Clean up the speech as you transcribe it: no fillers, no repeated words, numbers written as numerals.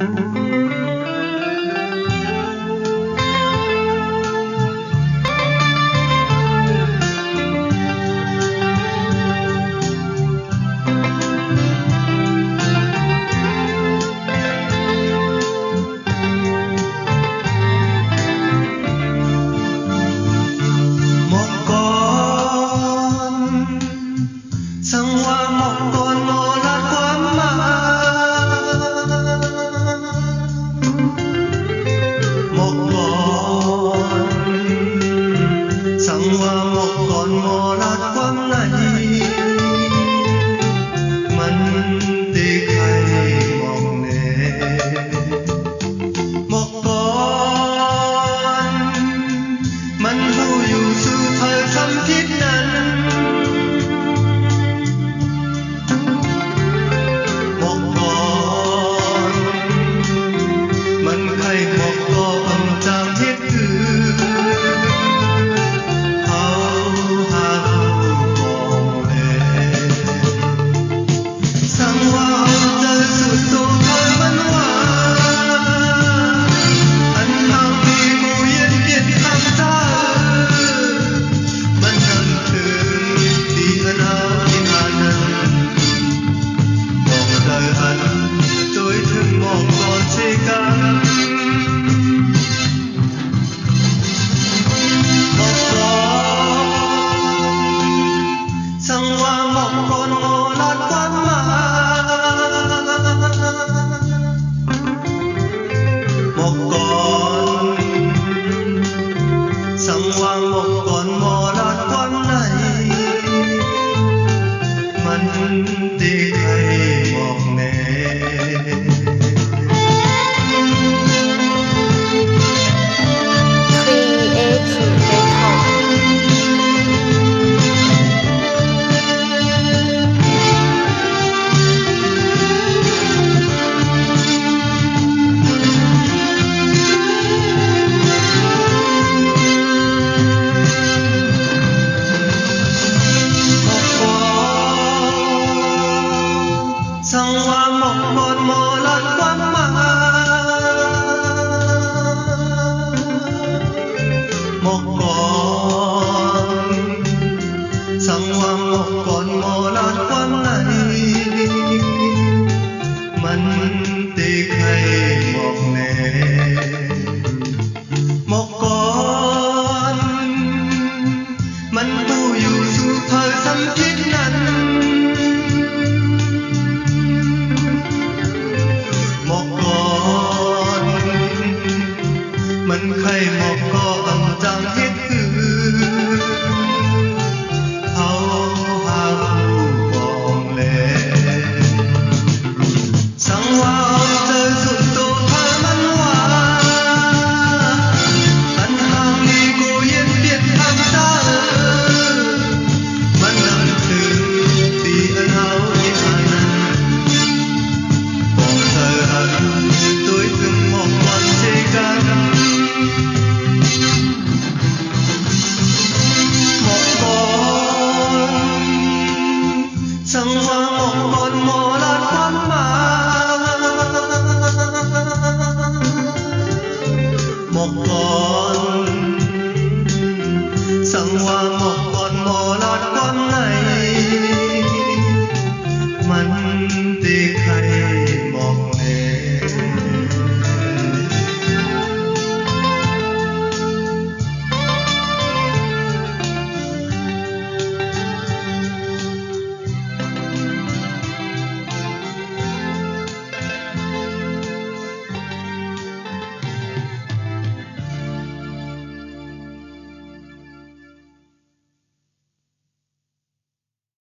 Sang hoa một con mò lát quá mà một con sang hoa một con mò lát quá này mình đi khai mong nè một con mình thu dù sự thời thâm thiếtนั้นsang hoa một con mò lát quán này mình đi khai mong nè sang hoa một con mò lát quá mà một con sang hoa một con mò lát quá này mình đi khai mong nè một con mình tu dù sự thời thâm thiếtนั้นmình khai một có âm trăng